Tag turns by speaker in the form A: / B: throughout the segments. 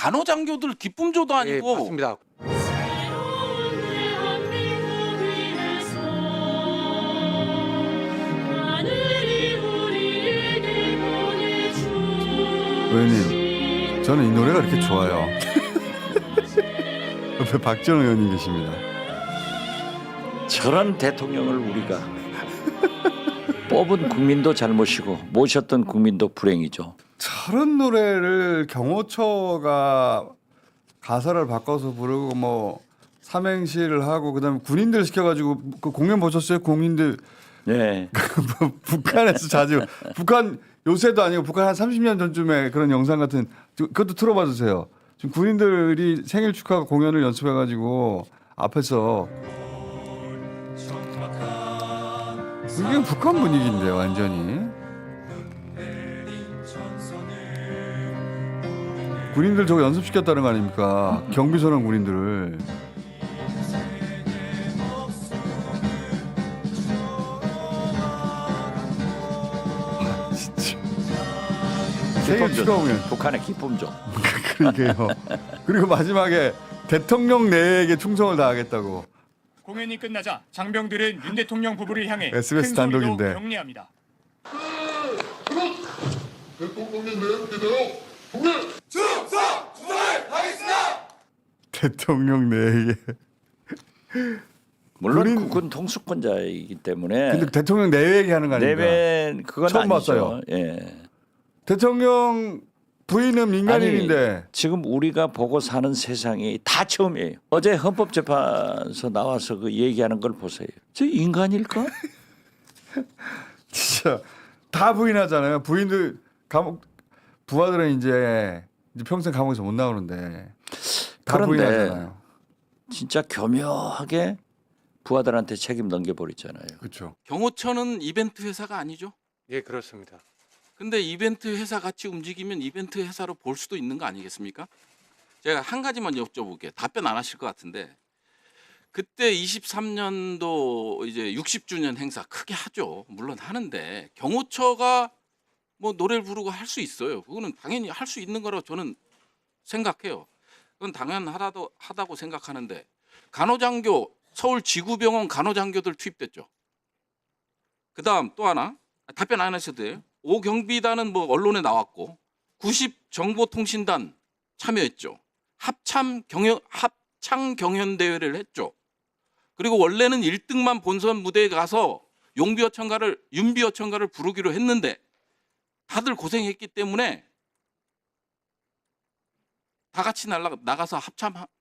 A: 간호장교들 기쁨조도
B: 예,
A: 아니고
B: 맞습니다.
C: 의원님, 저는 이 노래가 이렇게 좋아요. 옆에 박지원 의원님 계십니다.
D: 저런 대통령을 우리가 뽑은 국민도 잘못이고 모셨던 국민도 불행이죠.
C: 저런 노래를 경호처가 가사를 바꿔서 부르고 뭐 삼행시를 하고 그다음에 군인들 시켜가지고 그 공연 보셨어요? 국민들
D: 네.
C: 북한에서 자주 북한 요새도 아니고 북한 한 30년 전쯤에 그런 영상 같은 그것도 틀어봐 주세요. 지금 군인들이 생일 축하 공연을 연습해가지고 앞에서 이게 북한 분위기인데요, 완전히. 군인들 저거 연습시켰다는 거 아닙니까? 경비선원 군인들을. 아, 진짜. 생일 축하 공연.
D: 북한의 기쁨죠.
C: 그러게요. 그리고 마지막에 대통령 내에게 충성을 다하겠다고.
E: 공연이 끝나자 장병들은 윤 대통령 부부를 향해
C: SBS
E: 큰 소리로
C: 단독인데.
E: 격려합니다.
C: 대통령 내에게.
D: 물론
C: 군인-
D: 국군 통수권자이기 때문에
C: 근데 대통령 내외 하는 거 아닙니까?
D: 내외 그건
C: 처음
D: 아니죠.
C: 봤어요.
D: 예.
C: 대통령 부인은 민간인인데.
D: 아니, 지금 우리가 보고 사는 세상이 다 처음이에요. 어제 헌법재판소 나와서 그 얘기하는 걸 보세요. 저 인간일까?
C: 진짜 다 부인하잖아요. 부인들 감옥 부하들은 이제 평생 감옥에서 못 나오는데 다
D: 그런데
C: 부인하잖아요.
D: 진짜 교묘하게 부하들한테 책임 넘겨버리잖아요.
C: 그렇죠.
A: 경호처는 이벤트 회사가 아니죠.
B: 예, 그렇습니다.
A: 근데 이벤트 회사 같이 움직이면 이벤트 회사로 볼 수도 있는 거 아니겠습니까? 제가 한 가지만 여쭤볼게요. 답변 안 하실 것 같은데 그때 23년도 이제 60주년 행사 크게 하죠. 물론 하는데 경호처가 뭐 노래를 부르고 할 수 있어요. 그거는 당연히 할 수 있는 거라고 저는 생각해요. 그건 당연하다고 생각하는데 간호장교 서울 지구병원 간호장교들 투입됐죠. 그다음 또 하나 답변 안 하셔도 돼요. 5경비단은 뭐 언론에 나왔고 90 정보통신단 참여했죠. 합창 경연 대회를 했죠. 그리고 원래는 1등만 본선 무대에 가서 윤비어천가를 부르기로 했는데 다들 고생했기 때문에 다 같이 나가서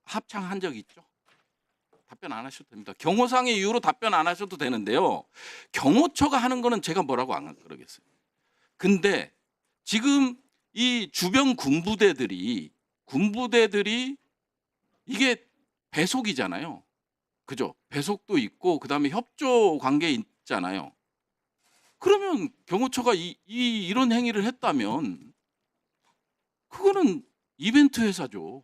A: 합창한 적이 있죠. 답변 안 하셔도 됩니다. 경호상의 이유로 답변 안 하셔도 되는데요. 경호처가 하는 거는 제가 뭐라고 안 그러겠어요. 근데 지금 이 주변 군부대들이 이게 배속이잖아요. 그죠? 배속도 있고 그다음에 협조 관계 있잖아요. 그러면 경호처가 이런 행위를 했다면 그거는 이벤트 회사죠.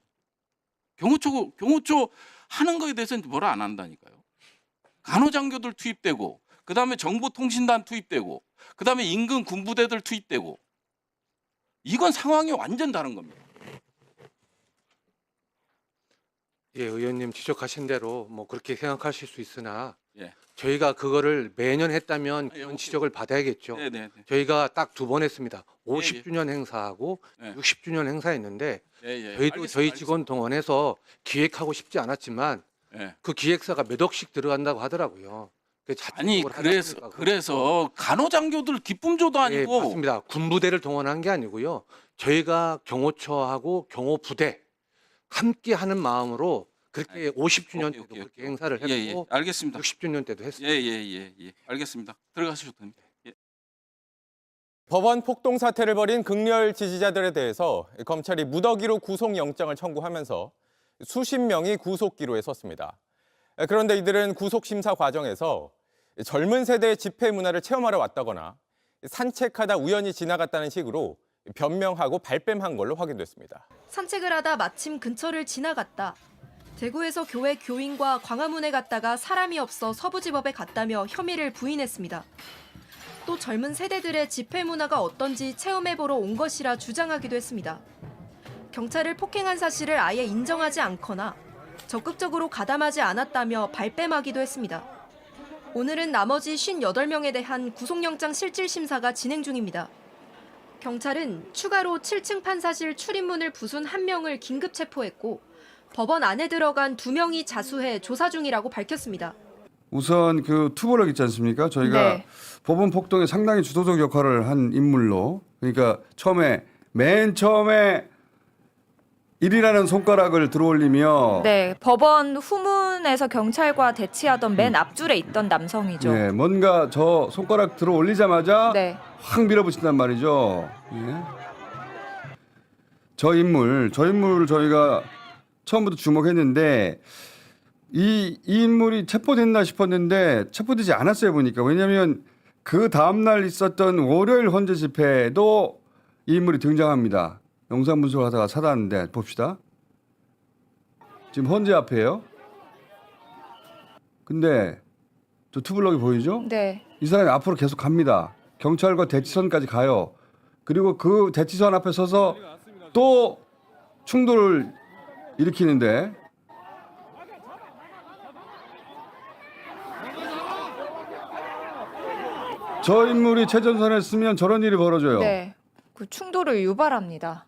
A: 경호처 하는 거에 대해서는 뭐라 안 한다니까요. 간호장교들 투입되고 그다음에 정보통신단 투입되고 그다음에 인근 군부대들 투입되고 이건 상황이 완전 다른 겁니다.
B: 예, 의원님 지적하신 대로 뭐 그렇게 생각하실 수 있으나
A: 예.
B: 저희가 그거를 매년 했다면
A: 예,
B: 그런
A: 오케이.
B: 지적을 받아야겠죠.
A: 네네.
B: 저희가 딱 2번 했습니다. 50주년 행사하고
A: 네.
B: 60주년 행사했는데
A: 예.
B: 저희도 저희 직원 동원해서 기획하고 싶지 않았지만
A: 예.
B: 그 기획사가 몇 억씩 들어간다고 하더라고요.
A: 아니 그래서 간호장교들 기쁨조도
B: 예,
A: 아니고
B: 맞습니다. 군부대를 동원한 게 아니고요. 저희가 경호처하고 경호부대 함께 하는 마음으로 그렇게 50주년 때도
A: 오케이.
B: 그렇게 행사를 했고
A: 예. 알겠습니다.
B: 60주년 때도 했습니다.
A: 예. 알겠습니다. 들어가셔도 됩니다. 예.
F: 법원 폭동 사태를 벌인 극렬 지지자들에 대해서 검찰이 무더기로 구속영장을 청구하면서 수십 명이 구속기로에 섰습니다. 그런데 이들은 구속심사 과정에서 젊은 세대의 집회 문화를 체험하러 왔다거나 산책하다 우연히 지나갔다는 식으로 변명하고 발뺌한 걸로 확인됐습니다.
G: 산책을 하다 마침 근처를 지나갔다. 대구에서 교회 교인과 광화문에 갔다가 사람이 없어 서부지법에 갔다며 혐의를 부인했습니다. 또 젊은 세대들의 집회 문화가 어떤지 체험해보러 온 것이라 주장하기도 했습니다. 경찰을 폭행한 사실을 아예 인정하지 않거나 적극적으로 가담하지 않았다며 발뺌하기도 했습니다. 오늘은 나머지 58명에 대한 구속영장 실질 심사가 진행 중입니다. 경찰은 추가로 7층 판사실 출입문을 부순 1명을 긴급 체포했고 법원 안에 들어간 2명이 자수해 조사 중이라고 밝혔습니다.
C: 우선 그 투블럭 있지 않습니까? 저희가
H: 네.
C: 법원 폭동에 상당히 주도적 역할을 한 인물로, 그러니까 맨 처음에 1이라는 손가락을 들어올리며
H: 네, 법원 후문에서 경찰과 대치하던 맨 앞줄에 있던 남성이죠.
C: 예, 뭔가 저 손가락 들어올리자마자
H: 네.
C: 확 밀어붙인단 말이죠. 예. 저 인물을 저희가 처음부터 주목했는데 이 인물이 체포됐나 싶었는데 체포되지 않았어요, 보니까. 왜냐하면 그 다음날 있었던 월요일 헌재 집회에도 이 인물이 등장합니다. 영상 분석을 하다가 찾았는데 봅시다. 지금 헌재 앞에요. 근데 저 투블럭이 보이죠?
H: 네.
C: 이 사람이 앞으로 계속 갑니다. 경찰과 대치선까지 가요. 그리고 그 대치선 앞에 서서 또 충돌을 일으키는데 저 인물이 최전선에 쓰면 저런 일이 벌어져요.
H: 네. 그 충돌을 유발합니다.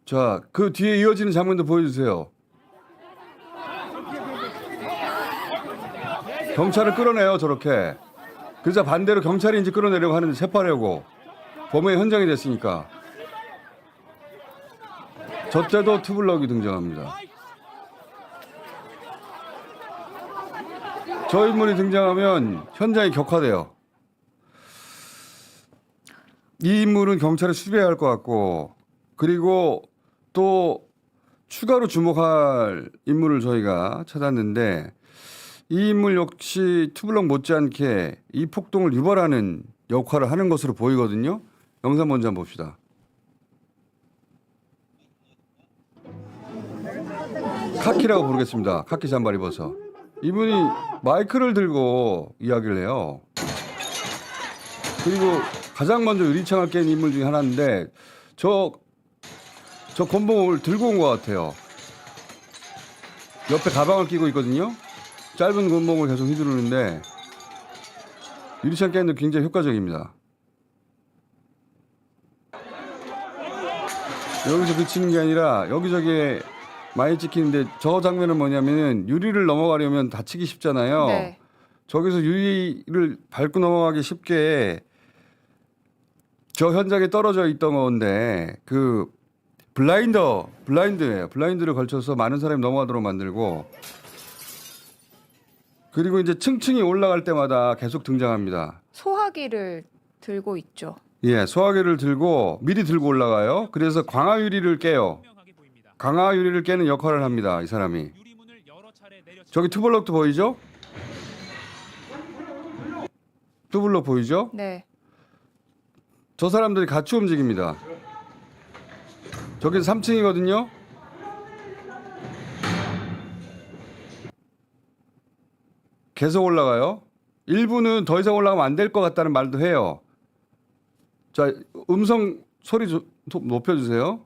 C: 자, 그 뒤에 이어지는 장면도 보여주세요. 경찰을 끌어내요, 저렇게. 그래서 반대로 경찰이 이제 끌어내려고 하는데 체포하려고. 범행 현장이 됐으니까. 저때도 투블럭이 등장합니다. 저 인물이 등장하면 현장이 격화돼요. 이 인물은 경찰에 수배해야 할 것 같고, 그리고 또 추가로 주목할 인물을 저희가 찾았는데, 이 인물 역시 투블럭 못지않게 이 폭동을 유발하는 역할을 하는 것으로 보이거든요. 영상 먼저 한번 봅시다. 카키라고 부르겠습니다. 카키 잠바 입어서. 이분이 마이크를 들고 이야기를 해요. 그리고 가장 먼저 유리창을 깬 인물 중에 하나인데 저 곤봉을 들고 온 것 같아요. 옆에 가방을 끼고 있거든요. 짧은 곤봉을 계속 휘두르는데 유리창 깨는 데 굉장히 효과적입니다. 여기서 그치는 게 아니라 여기저기에 많이 찍히는데 저 장면은 뭐냐면은 유리를 넘어가려면 다치기 쉽잖아요.
H: 네.
C: 저기서 유리를 밟고 넘어가기 쉽게 저 현장에 떨어져 있던 건데 그 블라인드예요. 블라인드를 걸쳐서 많은 사람이 넘어가도록 만들고 그리고 이제 층층이 올라갈 때마다 계속 등장합니다.
H: 소화기를 들고 있죠.
C: 예, 소화기를 들고 미리 들고 올라가요. 그래서 광화 유리를 깨요. 강화 유리를 깨는 역할을 합니다. 이 사람이. 저기 투블럭도 보이죠? 투블럭 보이죠?
H: 네.
C: 저 사람들이 같이 움직입니다. 저긴 3층이거든요. 계속 올라가요. 일부는 더 이상 올라가면 안 될 것 같다는 말도 해요. 자, 음성 소리 높여주세요.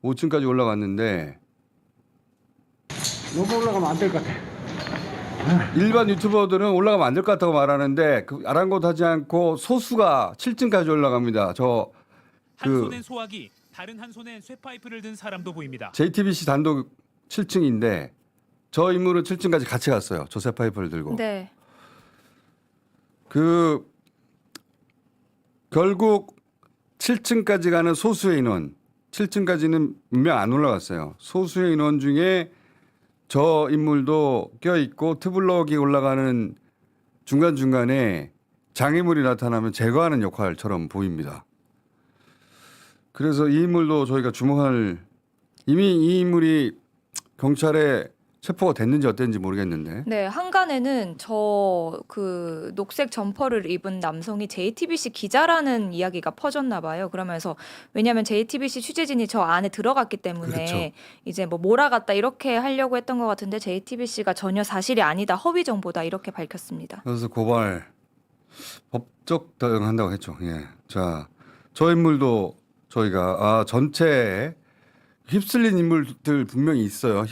C: (5층까지) 올라갔는데
I: 너무 올라가면 안 될 것 같아.
C: 일반 유튜버들은 올라가면 안 될 것 같다고 말하는데 그 아랑곳하지 않고 소수가 7층까지 올라갑니다.
E: 한 손엔 소화기, 다른 한 손엔 쇠파이프를 든 사람도 보입니다.
C: JTBC 단독 7층인데 저 인물은 7층까지 같이 갔어요. 조세 파이프를 들고.
H: 네.
C: 결국 7층까지 가는 소수의 인원, 7층까지는 분명 안 올라갔어요. 소수의 인원 중에 저 인물도 껴있고 투블럭이 올라가는 중간중간에 장애물이 나타나면 제거하는 역할처럼 보입니다. 그래서 이 인물도 저희가 주목할, 이미 이 인물이 경찰에 체포가 됐는지 어땠는지 모르겠는데.
H: 네, 한간에는 그 녹색 점퍼를 입은 남성이 JTBC 기자라는 이야기가 퍼졌나 봐요. 그러면서 왜냐하면 JTBC 취재진이 저 안에 들어갔기 때문에
C: 그렇죠.
H: 이제 뭐 몰아갔다 이렇게 하려고 했던 것 같은데 JTBC가 전혀 사실이 아니다, 허위 정보다 이렇게 밝혔습니다.
C: 그래서 고발 법적 대응한다고 했죠. 예. 자, 저 인물도 저희가 전체에 휩쓸린 인물들 분명히 있어요.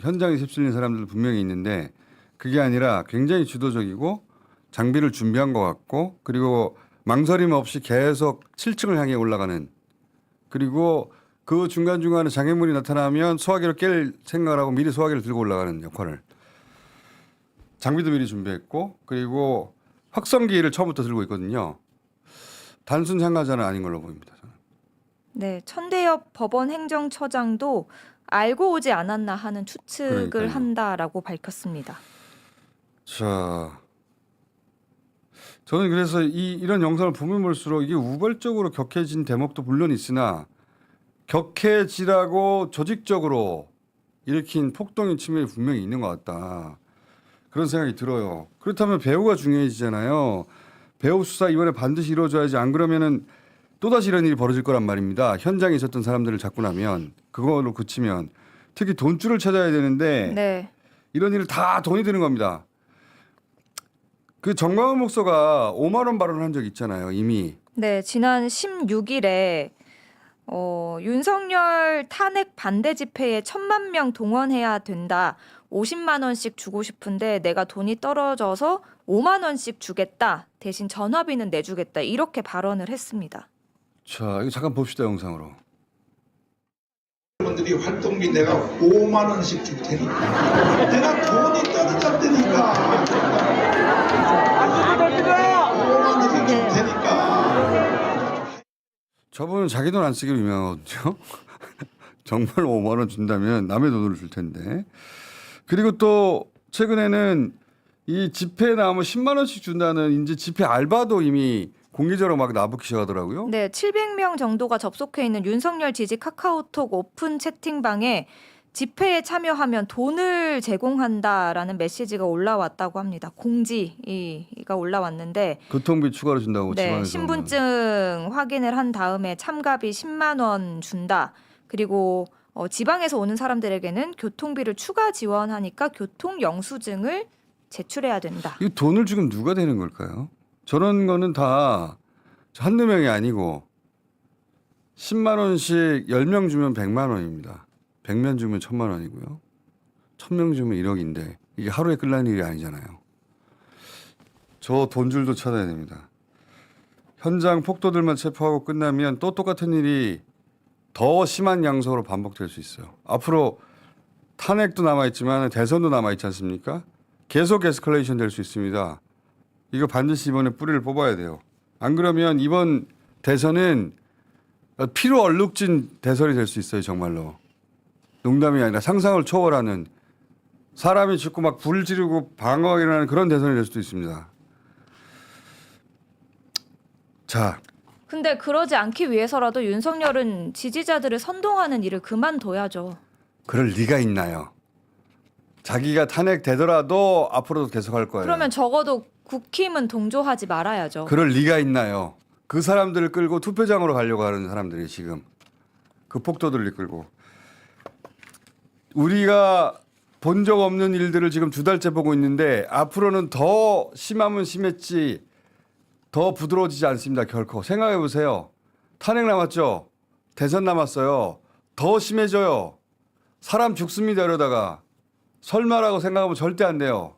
C: 현장에 휩쓸린 사람들 분명히 있는데 그게 아니라 굉장히 주도적이고 장비를 준비한 것 같고 그리고 망설임 없이 계속 7층을 향해 올라가는 그리고 그 중간중간에 장애물이 나타나면 소화기를 깰 생각을 하고 미리 소화기를 들고 올라가는 역할을 장비도 미리 준비했고 그리고 확성기를 처음부터 들고 있거든요. 단순 참가자는 아닌 걸로 보입니다. 저는.
H: 네, 천대엽 법원 행정처장도 알고 오지 않았나 하는 추측을
C: 그러니까요.
H: 한다라고 밝혔습니다.
C: 자, 저는 그래서 이런 영상을 보면 볼수록 이게 우발적으로 격해진 대목도 물론 있으나 격해지라고 조직적으로 일으킨 폭동의 측면이 분명히 있는 것 같다. 그런 생각이 들어요. 그렇다면 배우가 중요해지잖아요. 배우 수사 이번에 반드시 이루어져야지 안 그러면은 또다시 이런 일이 벌어질 거란 말입니다. 현장에 있었던 사람들을 잡고 나면 그걸로 그치면 특히 돈줄을 찾아야 되는데
H: 네.
C: 이런 일을 다 돈이 드는 겁니다. 그 정광훈 목사가 5만 원 발언을 한 적 있잖아요. 이미.
H: 네, 지난 16일에 윤석열 탄핵 반대 집회에 1,000만 명 동원해야 된다. 50만 원씩 주고 싶은데 내가 돈이 떨어져서 5만 원씩 주겠다. 대신 전화비는 내주겠다. 이렇게 발언을 했습니다.
C: 자, 이거 잠깐 봅시다 영상으로.
I: 분들이 활동비 내가 5만 원씩 줄 테니까 내가 돈이 떨어졌다니까 5만 원씩 줄 테니까.
C: 저분은 자기 돈 안 쓰기로 유명하거든요. 정말 5만 원 준다면 남의 돈으로 줄 텐데. 그리고 또 최근에는 이 집회에 나오면 10만 원씩 준다는 이제 집회 알바도 이미 공개적으로 막 나붙기 시작하더라고요.
H: 네, 700명 정도가 접속해 있는 윤석열 지지 카카오톡 오픈 채팅방에 집회에 참여하면 돈을 제공한다라는 메시지가 올라왔다고 합니다. 공지가 올라왔는데
C: 교통비 추가로 준다고
H: 네,
C: 집안에서
H: 신분증 확인을 한 다음에 참가비 10만 원 준다. 그리고 지방에서 오는 사람들에게는 교통비를 추가 지원하니까 교통 영수증을 제출해야 된다.
C: 이 돈을 지금 누가 되는 걸까요? 저런 거는 다 한두 명이 아니고 10만 원씩 10명 주면 100만 원입니다. 100명 주면 1000만 원이고요. 1000명 주면 1억인데 이게 하루에 끝나는 일이 아니잖아요. 저 돈줄도 찾아야 됩니다. 현장 폭도들만 체포하고 끝나면 또 똑같은 일이 더 심한 양상으로 반복될 수 있어요. 앞으로 탄핵도 남아있지만 대선도 남아있지 않습니까? 계속 에스컬레이션 될 수 있습니다. 이거 반드시 이번에 뿌리를 뽑아야 돼요. 안 그러면 이번 대선은 피로 얼룩진 대선이 될 수 있어요. 정말로. 농담이 아니라 상상을 초월하는 사람이 죽고 막 불을 지르고 방어가 일어나는 그런 대선이 될 수도 있습니다. 자,
H: 근데 그러지 않기 위해서라도 윤석열은 지지자들을 선동하는 일을 그만둬야죠.
C: 그럴 리가 있나요? 자기가 탄핵되더라도 앞으로도 계속할 거예요.
H: 그러면 적어도 국힘은 동조하지 말아야죠.
C: 그럴 리가 있나요? 그 사람들을 끌고 투표장으로 가려고 하는 사람들이 지금 그 폭도들을 이끌고 우리가 본 적 없는 일들을 지금 2달째 보고 있는데 앞으로는 더 심하면 심했지 더 부드러워지지 않습니다. 결코. 생각해 보세요. 탄핵 남았죠? 대선 남았어요. 더 심해져요. 사람 죽습니다. 이러다가 설마라고 생각하면 절대 안 돼요.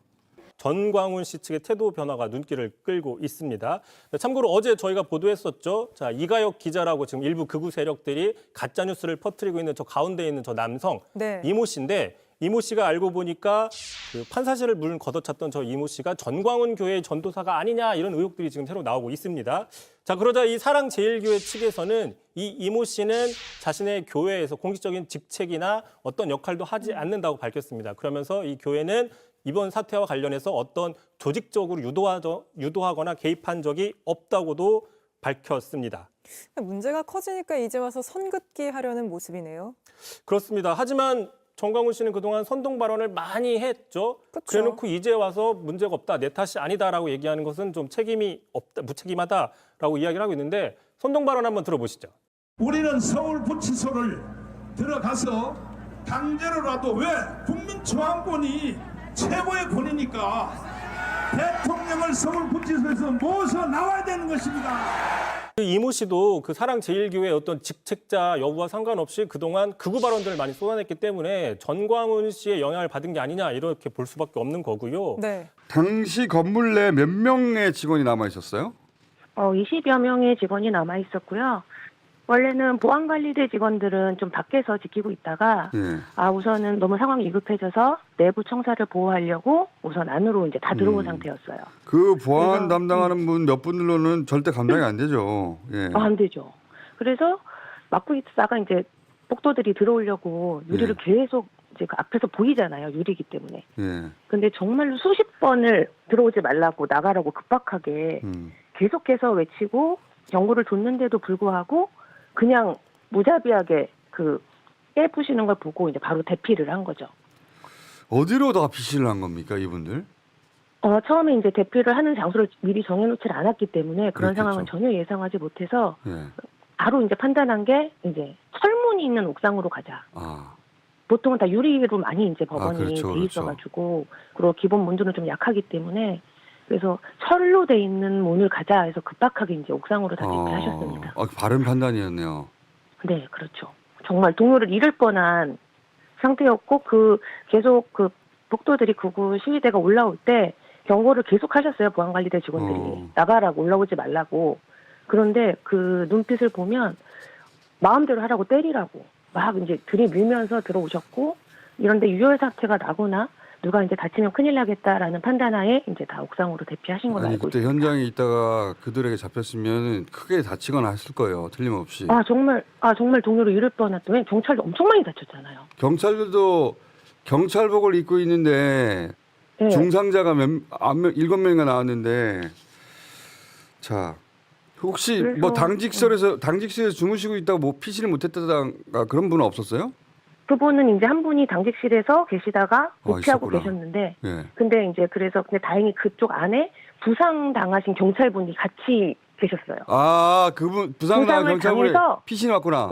J: 전광훈 씨 측의 태도 변화가 눈길을 끌고 있습니다. 참고로 어제 저희가 보도했었죠. 자, 이가혁 기자라고 지금 일부 극우 세력들이 가짜 뉴스를 퍼뜨리고 있는 저 가운데 있는 저 남성
K: 네.
J: 이모 씨인데 이모 씨가 알고 보니까 그 판사실을 물 걷어찼던 저 이모 씨가 전광훈 교회의 전도사가 아니냐 이런 의혹들이 지금 새로 나오고 있습니다. 자, 그러자 이 사랑제일교회 측에서는 이 이모 씨는 자신의 교회에서 공식적인 직책이나 어떤 역할도 하지 않는다고 밝혔습니다. 그러면서 이 교회는 이번 사태와 관련해서 어떤 조직적으로 유도하거나 개입한 적이 없다고도 밝혔습니다.
K: 문제가 커지니까 이제 와서 선긋기 하려는 모습이네요.
J: 그렇습니다. 하지만 정광훈 씨는 그동안 선동 발언을 많이 했죠.
K: 그쵸.
J: 그래놓고 이제 와서 문제가 없다, 내 탓이 아니다라고 얘기하는 것은 좀 책임이 없다, 무책임하다라고 이야기를 하고 있는데 선동 발언 한번 들어보시죠.
I: 우리는 서울구치소를 들어가서 강제로라도 왜 국민저항권이 최고의 권위니까 대통령을 서울구치소에서 모셔 나와야 되는 것입니다.
J: 이모 씨도 그 사랑제일교회 어떤 직책자 여부와 상관없이 그동안 극우 발언들을 많이 쏟아냈기 때문에 전광훈 씨의 영향을 받은 게 아니냐 이렇게 볼 수밖에 없는 거고요.
K: 네.
C: 당시 건물 내 몇 명의 직원이 남아 있었어요?
L: 20여 명의 직원이 남아 있었고요. 원래는 보안관리대 직원들은 좀 밖에서 지키고 있다가
C: 예.
L: 우선은 너무 상황이 위급해져서 내부 청사를 보호하려고 우선 안으로 이제 다 들어온 상태였어요.
C: 그 보안
L: 그래서,
C: 담당하는 분 몇 분들로는 절대 감당이 안 되죠. 예.
L: 안 되죠. 그래서 막고 있다가 이제 폭도들이 들어오려고 유리를 계속 이제 그 앞에서 보이잖아요. 유리기 때문에.
C: 예.
L: 근데 정말로 수십 번을 들어오지 말라고 나가라고 급박하게 계속해서 외치고 경고를 줬는데도 불구하고 그냥 무자비하게 그 깨부시는 걸 보고 이제 바로 대피를 한 거죠.
C: 어디로 다 피신을 한 겁니까, 이분들?
L: 처음에 이제 대피를 하는 장소를 미리 정해놓지 않았기 때문에 그런
C: 그렇겠죠.
L: 상황은 전혀 예상하지 못해서
C: 예.
L: 바로 이제 판단한 게 이제 철문이 있는 옥상으로 가자.
C: 아,
L: 보통은 다 유리로 많이 이제 법원이
C: 그렇죠,
L: 돼 있어가지고 그리고 기본 문들은 좀 약하기 때문에 그래서 철로 돼 있는 문을 가자 해서 급박하게 이제 옥상으로 다 대피하셨습니다.
C: 바른 판단이었네요.
L: 네, 그렇죠. 정말 동료를 잃을 뻔한 상태였고 계속 그 폭도들이 극우 시위대가 올라올 때 경고를 계속 하셨어요. 보안관리대 직원들이 나가라고 올라오지 말라고. 그런데 그 눈빛을 보면 마음대로 하라고 때리라고 막 이제 들이밀면서 들어오셨고 이런데 유혈 사태가 나거나 누가 이제 다치면 큰일 나겠다라는 판단하에 이제 다 옥상으로 대피하신 걸로 알고
C: 그때
L: 있습니다.
C: 현장에 있다가 그들에게 잡혔으면 크게 다치거나 했을 거예요. 틀림없이.
L: 정말 동료를 잃을 뻔했더니 경찰도 엄청 많이 다쳤잖아요.
C: 경찰들도 경찰복을 입고 있는데
L: 네.
C: 중상자가 7명인가 나왔는데 자 혹시 뭐 당직실에서 주무시고 있다고 뭐 피신을 못했다던가 그런 분은 없었어요?
L: 그분은 이제 한 분이 당직실에서 계시다가 복귀하고
C: 있었구나.
L: 계셨는데
C: 예.
L: 근데 다행히 그쪽 안에 부상 당하신 경찰분이 같이 계셨어요.
C: 그분 부상당한
L: 부상을
C: 경찰분이
L: 당해서
C: 피신이 왔구나.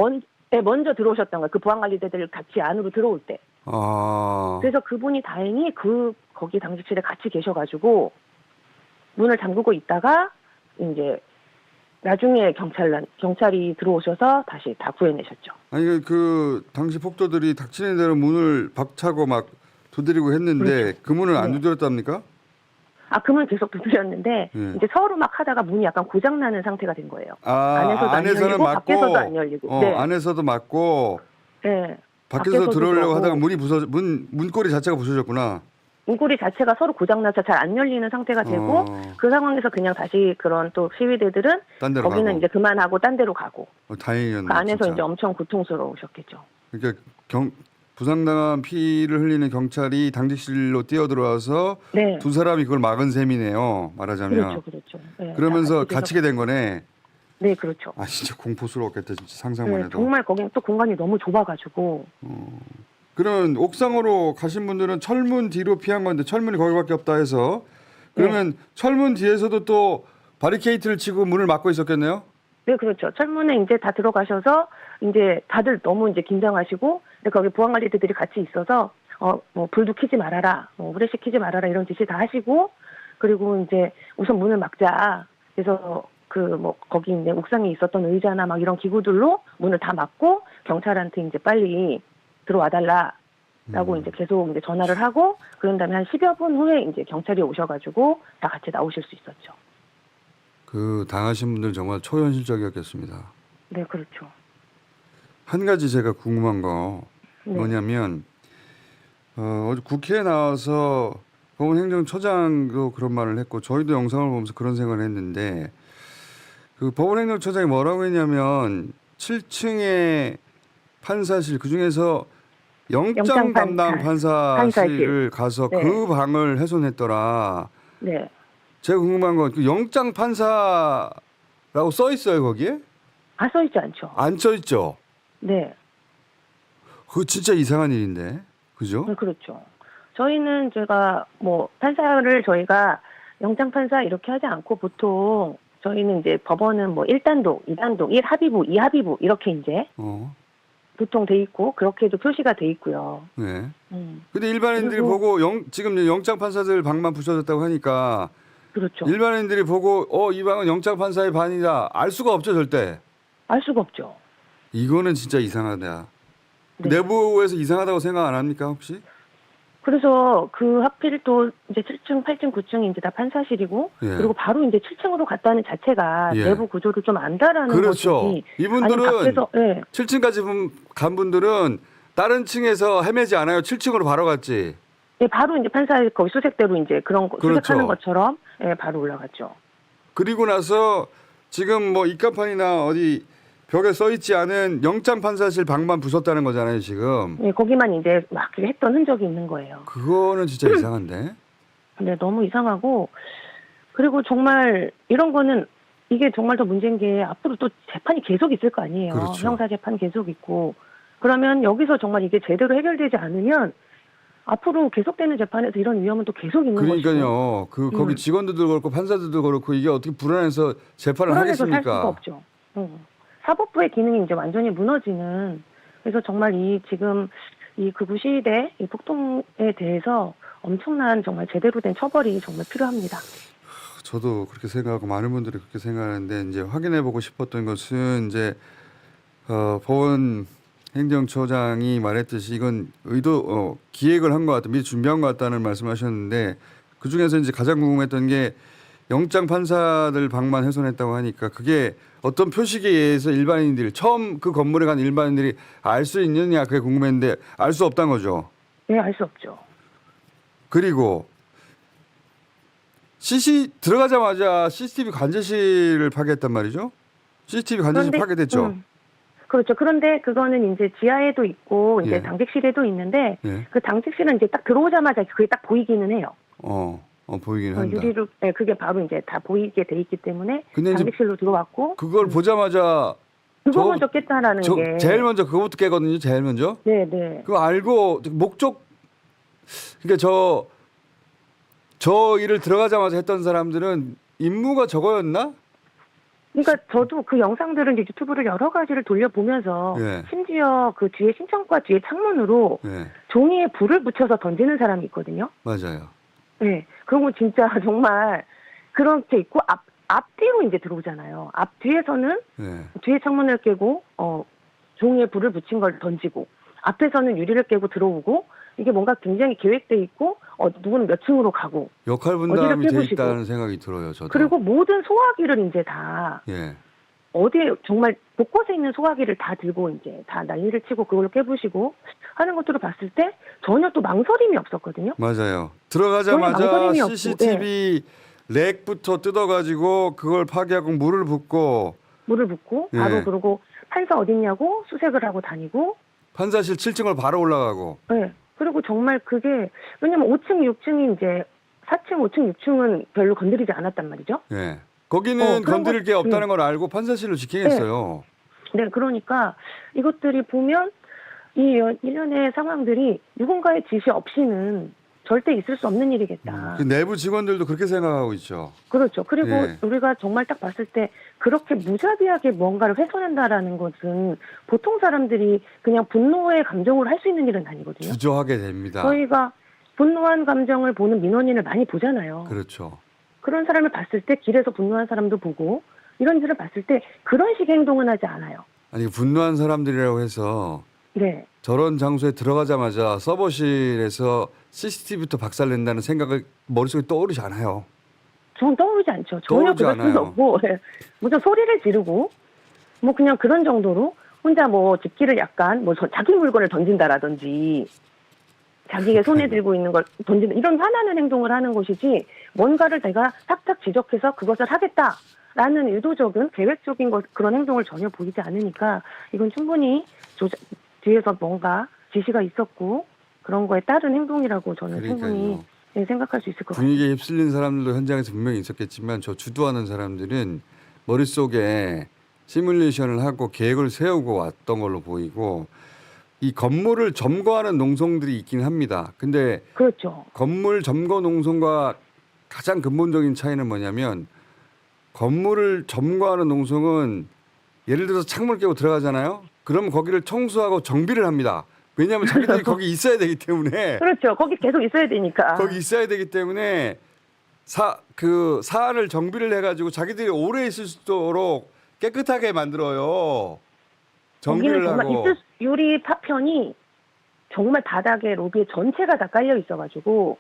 L: 먼저 들어오셨던 거예요. 그 보안관리대들 같이 안으로 들어올 때. 그래서 그분이 다행히 거기 당직실에 같이 계셔가지고 문을 잠그고 있다가 이제 나중에 경찰이 들어오셔서 다시 다 구해내셨죠.
C: 아니 그 당시 폭도들이 닥치는 대로 문을 박차고 막 두드리고 했는데
L: 그렇죠.
C: 그 문을 안
L: 네.
C: 두드렸답니까?
L: 그 문을 계속 두드렸는데 이제 서로 막 하다가 문이 약간 고장나는 상태가 된 거예요. 안에서도 안 열리고 밖에서도 안 열리고. 네.
C: 안에서도 맞고
L: 네.
C: 밖에서 들어오려고
L: 들어오고.
C: 하다가 문고리 자체가 부서졌구나.
L: 문고리 자체가 서로 고장나서 잘 안 열리는 상태가 되고 그 상황에서 그냥 다시 그런 또 시위대들은
C: 딴 데로
L: 거기는
C: 가고.
L: 이제 그만하고 딴 데로 가고
C: 다행이었네.
L: 그 안에서
C: 진짜.
L: 이제 엄청 고통스러우셨겠죠.
C: 그러니까 부상당한 피를 흘리는 경찰이 당직실로 뛰어들어와서
L: 네.
C: 두 사람이 그걸 막은 셈이네요. 말하자면.
L: 그렇죠. 네,
C: 그러면서
L: 다
C: 갇히게 된 거네.
L: 네, 그렇죠.
C: 진짜 공포스러웠겠다. 진짜 상상만
L: 네,
C: 해도.
L: 정말 거기는 또 공간이 너무 좁아가지고
C: 그러면 옥상으로 가신 분들은 철문 뒤로 피한 건데 철문이 거기밖에 없다 해서 그러면 철문 뒤에서도 또 바리케이트를 치고 문을 막고 있었겠네요?
L: 네, 그렇죠. 철문에 이제 다 들어가셔서 이제 다들 너무 이제 긴장하시고 근데 거기 보안관리들이 같이 있어서 뭐 불도 켜지 말아라, 후레쉬 켜지 말아라 이런 지시 다 하시고 그리고 이제 우선 문을 막자. 그래서 거기 이제 옥상에 있었던 의자나 막 이런 기구들로 문을 다 막고 경찰한테 이제 빨리 들어와달라라고 이제 계속 이제 전화를 하고 그런 다음에 한 10여 분 후에 이제 경찰이 오셔가지고 다 같이 나오실 수 있었죠.
C: 그 당하신 분들 정말 초현실적이었겠습니다.
L: 네, 그렇죠.
C: 한 가지 제가 궁금한 거 뭐냐면 어제 국회에 나와서 법원 행정처장도 그런 말을 했고 저희도 영상을 보면서 그런 생각을 했는데 그 법원 행정처장이 뭐라고 했냐면 7층에 판사실 그중에서 영장 담당 판사실을 가서 그 방을 훼손했더라.
L: 네.
C: 제가 궁금한 건 그 영장 판사라고 써 있어요 거기에?
L: 써 있지 않죠.
C: 안 써 있죠.
L: 네.
C: 그거 진짜 이상한 일인데, 그죠?
L: 네, 그렇죠. 저희는 제가 판사를 저희가 영장 판사 이렇게 하지 않고 보통 저희는 이제 법원은 1단독, 2단독, 1합의부, 2합의부 이렇게 이제 보통 돼 있고 그렇게도 표시가 돼 있고요.
C: 네. 근데 일반인들이
L: 그리고-
C: 보고 지금 영장 판사들 방만 부서졌다고 하니까
L: 그렇죠.
C: 일반인들이 보고 이 방은 영장 판사의 반이다 알 수가 없죠 절대.
L: 알 수가 없죠.
C: 이거는 진짜 이상하다.
L: 네.
C: 내부에서 이상하다고 생각 안 합니까 혹시?
L: 그래서 그 하필 또 이제 7층, 8층, 9층이 이제 다 판사실이고
C: 예.
L: 그리고 바로 이제 7층으로 갔다는 자체가
C: 예.
L: 내부 구조를 좀 안다라는
C: 그렇죠.
L: 거지.
C: 이분들은
L: 아니, 밖에서, 예.
C: 7층까지 간 분들은 다른 층에서 헤매지 않아요. 7층으로 바로 갔지.
L: 예, 바로 이제 판사 거기 수색대로 이제 그런 거,
C: 그렇죠.
L: 수색하는 것처럼 예, 바로 올라갔죠.
C: 그리고 나서 지금 뭐 입간판이나 어디 벽에 써 있지 않은 영장 판사실 방만 부쉈다는 거잖아요 지금.
L: 예, 거기만 이제 막 했던 흔적이 있는 거예요.
C: 그거는 진짜 이상한데.
L: 근데 너무 이상하고 그리고 정말 이런 거는 이게 정말 더 문제인 게 앞으로 또 재판이 계속 있을 거 아니에요.
C: 그렇죠.
L: 형사 재판 계속 있고 그러면 여기서 정말 이게 제대로 해결되지 않으면 앞으로 계속되는 재판에서 이런 위험은 또 계속 있는 것이고
C: 그러니까요. 거기 직원들도 그렇고 판사들도 그렇고 이게 어떻게 불안해서 재판을
L: 불안해서 살
C: 하겠습니까?
L: 수가 없죠. 사법부의 기능이 이제 완전히 무너지는 그래서 정말 이 지금 이 극우 시위대 이 폭동에 대해서 엄청난 정말 제대로 된 처벌이 정말 필요합니다.
C: 저도 그렇게 생각하고 많은 분들이 그렇게 생각하는데 이제 확인해 보고 싶었던 것은 이제 법원 행정처장이 말했듯이 이건 기획을 한 것 같다, 미리 준비한 것 같다는 말씀하셨는데 그 중에서 이제 가장 궁금했던 게 영장 판사들 방만 훼손했다고 하니까 그게 어떤 표식에 의해서 일반인들이 처음 그 건물에 간 일반인들이 알 수 있느냐 그게 궁금했는데 알 수 없다는 거죠.
L: 네, 알 수 없죠.
C: 그리고 들어가자마자 CCTV 관제실을 파괴했단 말이죠. CCTV 관제실
L: 그런데-
C: 파괴됐죠.
L: 그렇죠. 그런데 그거는 이제 지하에도 있고 이제
C: 예.
L: 당직실에도 있는데
C: 예.
L: 그 당직실은 이제 딱 들어오자마자 그게 딱 보이기는 해요.
C: 보이긴 한다.
L: 유리로 네, 그게 바로 이제 다 보이게 돼 있기 때문에
C: 근데 이제
L: 당직실로 들어왔고
C: 그걸 보자마자
L: 그거
C: 저-
L: 먼저 깼다라는 게
C: 제일 먼저 그거부터 깨거든요. 제일 먼저.
L: 네.
C: 그거 알고 목적 그러니까 저 일을 들어가자마자 했던 사람들은 임무가 저거였나?
L: 그러니까 저도 그 영상들을 이제 유튜브를 여러 가지를 돌려보면서
C: 예.
L: 심지어 그 뒤에 신청과 뒤에 창문으로
C: 네,
L: 종이에 불을 붙여서 던지는 사람이 있거든요.
C: 맞아요.
L: 네. 그런 거 진짜 정말 그렇게 있고 앞뒤로 이제 들어오잖아요. 앞뒤에서는
C: 네.
L: 뒤에 창문을 깨고 종이에 불을 붙인 걸 던지고 앞에서는 유리를 깨고 들어오고 이게 뭔가 굉장히 계획돼 있고 누구는 몇 층으로 가고
C: 역할
L: 어디를
C: 분담이 돼
L: 깨부시고.
C: 있다는 생각이 들어요. 저도.
L: 그리고 모든 소화기를 이제 다
C: 예.
L: 어디에 정말 곳곳에 있는 소화기를 다 들고 이제 다 난리를 치고 그걸로 깨부시고 하는 것들을 봤을 때 전혀 또 망설임이 없었거든요.
C: 맞아요.
L: 전혀
C: 들어가자마자
L: 망설임이 없고,
C: CCTV 렉부터 뜯어가지고 그걸 파괴하고 물을 붓고
L: 물을 붓고
C: 예.
L: 바로 그러고 판사 어딨냐고 수색을 하고 다니고
C: 판사실 7층을 바로 올라가고.
L: 네. 그리고 정말 그게 왜냐면 5층, 6층이 이제 4층, 5층, 6층은 별로 건드리지 않았단 말이죠.
C: 예. 거기는
L: 그런
C: 건드릴 게
L: 것-
C: 없다는 걸 알고 판사실로 지키겠어요.
L: 네, 그러니까 이것들이 보면 이 일련의 상황들이 누군가의 지시 없이는 절대 있을 수 없는 일이겠다.
C: 그 내부 직원들도 그렇게 생각하고 있죠.
L: 그렇죠. 그리고
C: 예.
L: 우리가 정말 딱 봤을 때 그렇게 무자비하게 뭔가를 훼손한다라는 것은 보통 사람들이 그냥 분노의 감정으로 할 수 있는 일은 아니거든요.
C: 주저하게 됩니다.
L: 저희가 분노한 감정을 보는 민원인을 많이 보잖아요.
C: 그렇죠.
L: 그런 사람을 봤을 때 길에서 분노한 사람도 보고 이런 일을 봤을 때 그런 식의 행동은 하지 않아요.
C: 아니 분노한 사람들이라고 해서
L: 네.
C: 저런 장소에 들어가자마자 서버실에서 CCTV부터 박살낸다는 생각을 머릿속에 떠오르지 않아요.
L: 전 떠오르지 않죠. 전혀
C: 떠오르지
L: 그럴 수는
C: 않아요.
L: 없고 무슨 소리를 지르고 뭐 그냥 그런 정도로 혼자 뭐 집기를 약간 뭐 자기 물건을 던진다라든지 자기의 손에 들고 있는 걸 던진다 이런 화나는 행동을 하는 것이지 뭔가를 내가 탁탁 지적해서 그것을 하겠다라는 의도적인 계획적인 그런 행동을 전혀 보이지 않으니까 이건 충분히 뒤에서 뭔가 지시가 있었고 그런 거에 따른 행동이라고 저는 충분히
C: 그러니까요.
L: 생각할 수 있을 것 같아요.
C: 분위기에 휩쓸린 사람들도 현장에서 분명히 있었겠지만 저 주도하는 사람들은 머릿속에 시뮬레이션을 하고 계획을 세우고 왔던 걸로 보이고 이 건물을 점거하는 농성들이 있긴 합니다. 근데
L: 그렇죠.
C: 건물 점거 농성과 가장 근본적인 차이는 뭐냐면 건물을 점거하는 농성은 예를 들어서 창문을 깨고 들어가잖아요. 그러면 거기를 청소하고 정비를 합니다. 왜냐하면 자기들이 거기 있어야 되기 때문에.
L: 그렇죠. 거기 계속 있어야 되니까.
C: 거기 있어야 되기 때문에 사안을 정비를 해가지고 자기들이 오래 있을 수 있도록 깨끗하게 만들어요.
L: 거기는
C: 정비를
L: 정말
C: 하고.
L: 유리 파편이 정말 바닥에 로비에 전체가 다 깔려 있어가지고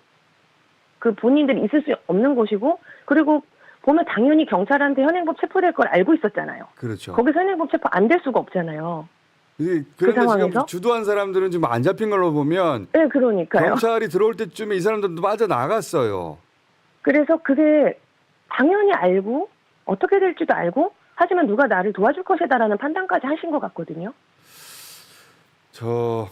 L: 그 본인들이 있을 수 없는 곳이고, 그리고 보면 당연히 경찰한테 현행범 체포될 걸 알고 있었잖아요.
C: 그렇죠.
L: 거기서 현행범 체포 안 될 수가 없잖아요.
C: 그런데
L: 그
C: 지금
L: 상황에서?
C: 주도한 사람들은 지금 안 잡힌 걸로 보면
L: 네, 그러니까요.
C: 경찰이 들어올 때쯤에 이 사람들도 빠져나갔어요.
L: 그래서 그게 당연히 알고 어떻게 될지도 알고, 하지만 누가 나를 도와줄 것이다라는 판단까지 하신 것 같거든요.
C: 저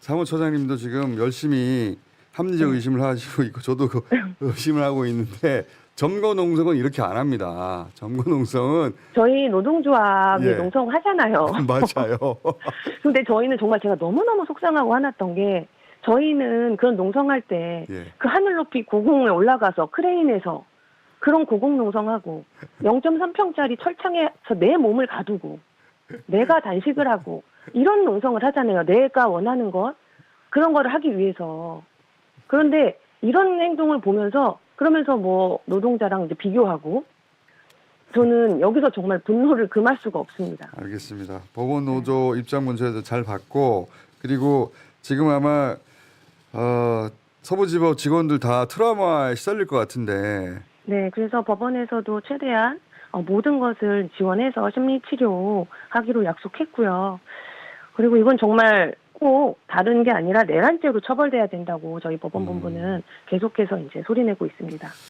C: 사무처장님도 지금 열심히 합리적 의심을 하시고 있고 저도 그 의심을 하고 있는데, 점거농성은 이렇게 안 합니다. 점거농성은
L: 저희 노동조합이
C: 예.
L: 농성하잖아요.
C: 맞아요.
L: 근데 저희는 정말 제가 너무너무 속상하고 화났던 게, 저희는 그런 농성할 때
C: 예.
L: 그 하늘 높이 고공에 올라가서 크레인에서 그런 고공 농성하고 0.3평짜리 철창에서 내 몸을 가두고 내가 단식을 하고 이런 농성을 하잖아요. 내가 원하는 것, 그런 거를 하기 위해서. 그런데 이런 행동을 보면서, 그러면서 뭐 노동자랑 이제 비교하고, 저는 여기서 정말 분노를 금할 수가 없습니다.
C: 알겠습니다. 법원 노조 입장 문제도 잘 봤고, 그리고 지금 아마 서부지법 직원들 다 트라우마에 시달릴 것 같은데.
L: 네, 그래서 법원에서도 최대한 모든 것을 지원해서 심리치료하기로 약속했고요. 그리고 이건 정말 꼭 다른 게 아니라 내란죄로 처벌돼야 된다고 저희 법원본부는 계속해서 이제 소리내고 있습니다.